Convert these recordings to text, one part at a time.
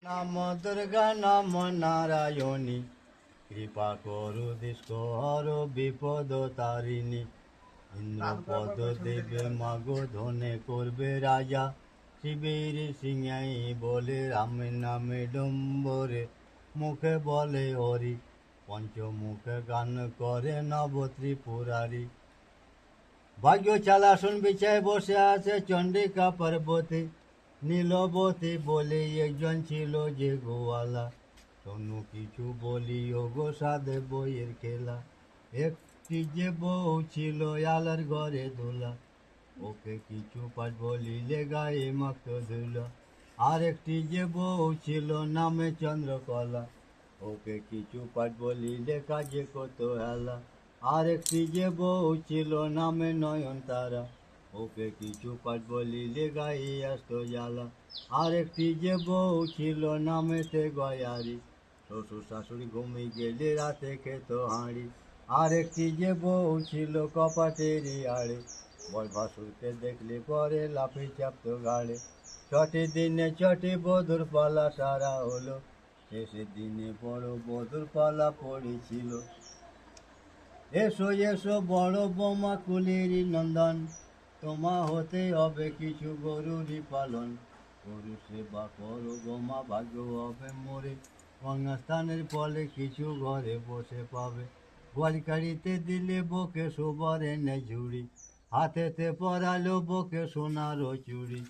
নাম দুর্গা নাম নারায়ণী, কৃপা করু দিস্কর বিপদ তারিণী। ইন্দ্রপদ দেবে মাগো ধনে করবে রাজা, শিবের সিংহাই বলে রামের নামে ডম্বরে, মুখে বলে হরি, পঞ্চমুখে গান করে নব ত্রিপুরারি। ভাগ্য চালাসন বিছায় বসে আছে চণ্ডিকা পার্বতী, নীলবতী বলে একজন ছিল যে গোয়ালা, শোনো কিছু বলি ও গো সাধে বইয়ের খেলা। একটি যে বউ ছিল আলার ঘরে দোলা, ওকে কিছু পাঠ বলিলে গায়ে মাখত ধুলা। আর একটি যে বউ ছিল নামে চন্দ্রকলা, ওকে কিছু পাঠ বলিলে কাজে কত হেলা। আর একটি যে বউ ছিল নামে নয়নতারা, ওকে কিছু পাঠ বলিলে গায়ে আসতো জ্বালা। আর একটি যে বউ ছিল নামেতে গয়ারি, শ্বশুর শাশুড়ি ঘুমিয়ে গেলে রাতে খেত হাঁড়ি। আর একটি যে বউ ছিল কপাটেরই আড়ে, বর ভাসুরকে দেখলে পরে লাফে চাপতো গাড়ে। ছটি দিনে ছটি বধুর পালা সারা হলো, শেষের দিনে বড় বধুর পালা পড়েছিল। এসো এসো বড় বোমা কুলিরি নন্দন, তোমা হতে হবে কিছু গরুরই পালন। গরু সেবা করো বোমা, ভাগ্য হবে মোরে, গঙ্গাস্থানের ফলে কিছু ঘরে বসে পাবে। গোয়ালকাড়িতে দিলে বকে শোবার এনে ঝুড়ি, হাতেতে পরালো বকে সোনারও চুড়ি,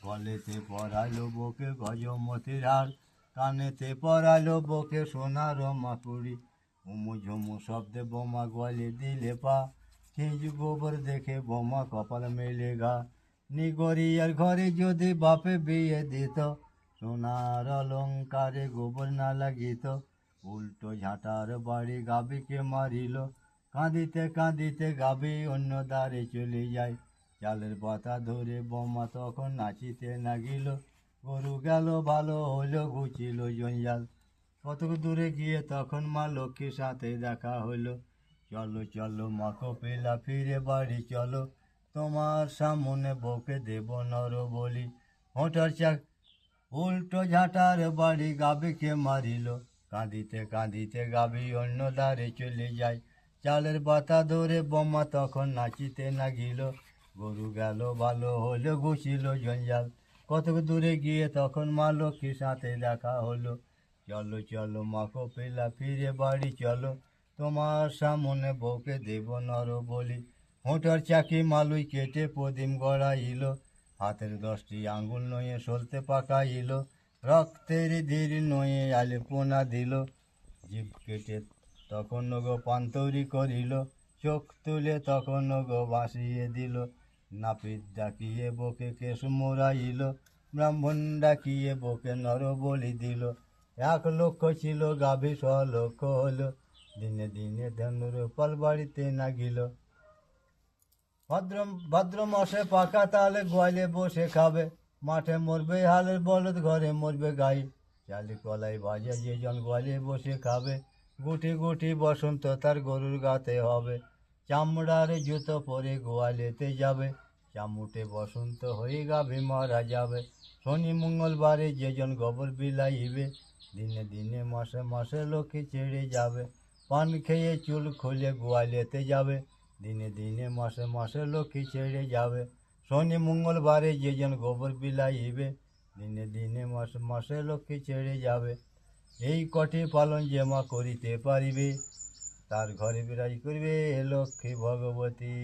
গলেতে পরালো বকে গজমতির হার, কানেতে পরালো বকে সোনারও মাকুড়ি। ঝুমু ঝুমু শব্দে বোমা গোয়ালে দিলে পা, খিঁজ গোবর দেখে বোমা কপাল মেলে গা। নিগরিয়ার ঘরে যদি বাপে বিয়ে দিত, সোনার অলঙ্কারে গোবর না লাগিত, উল্টো ঝাঁটার বাড়ি গাভীকে মারিল। কাঁদিতে কাঁদিতে গাভী অন্য দ্বারে চলে যায়, চালের পাতা ধরে বোমা তখন নাচিতে লাগিল। গরু গেল ভালো হইল, ঘুচিল জঞ্জাল, কতক দূরে গিয়ে তখন মা লক্ষ্মীর সাথে দেখা হইল। চলো চলো মা কপিলা ফিরে বাড়ি চলো, তোমার সামনে বউকে দেব নর বলি। হোঁটার চাক উল্টো ঝাঁটার বাড়ি গাভীকে মারিল, কাঁদিতে কাঁদিতে গাভী অন্য দ্বারে চলে যায়, চালের পাতা ধরে বোমা তখন নাচিতে লাগিল। গরু গেল ভালো হলো, ঘুচিল জঞ্জাল, কতক দূরে গিয়ে তখন মা লক্ষ্মীর সাথে দেখা হলো। চলো চলো মা কপিলা ফিরে বাড়ি চলো, তোমার সামনে বউকে দেব নর বলি। হোঁটার চাকি মালুই কেটে প্রদীপ গড়াইল, হাতের 10টি আঙ্গুল নয়ে সলতে পাকাইল, রক্তের ধীর নয়ে আলপনা দিল, জিভ কেটে তখন গো পান তৈরি করিল, চোখ তুলে তখন গো বাঁশিয়ে দিল। নাপিত ডাকিয়ে বকে কেশ মোড়াইল, ব্রাহ্মণ ডাকিয়ে বকে নর বলি দিল। 1 লক্ষ ছিল গাভী 100 লক্ষ হলো, দিনে দিনে ধনুর ফল বাড়িতে নাগিল। ভাদ্র মাসে পাকা তালে গোয়ালে বসে খাবে, মাঠে মরবে হালের বলদ, ঘরে মরবে গাই। চালি কলাই ভাজা যে জন গোয়ালে বসে খাবে, গুটি গুটি বসন্ত তার গরুর গাতে হবে। চামড়ার জুতো পরে গোয়ালেতে যাবে, চামুটে বসন্ত হয়ে গাভী মারা যাবে। শনি মঙ্গলবারে যে জন গোবর বিলাইবে, দিনে দিনে মাসে মাসে লক্ষ্মী ছেড়ে যাবে। পান খেয়ে চুল খুলে গোয়ালেতে যাবে, দিনে দিনে মাসে মাসে লক্ষ্মী ছেড়ে যাবে। শনি মঙ্গলবারে যে জন গোবর বিলাইবে, দিনে দিনে মাসে মাসে লক্ষ্মী ছেড়ে যাবে। এই কটি পালন যে মা করিতে পারিবে, তার ঘরে বিরাজ করিবে লক্ষ্মী ভগবতী।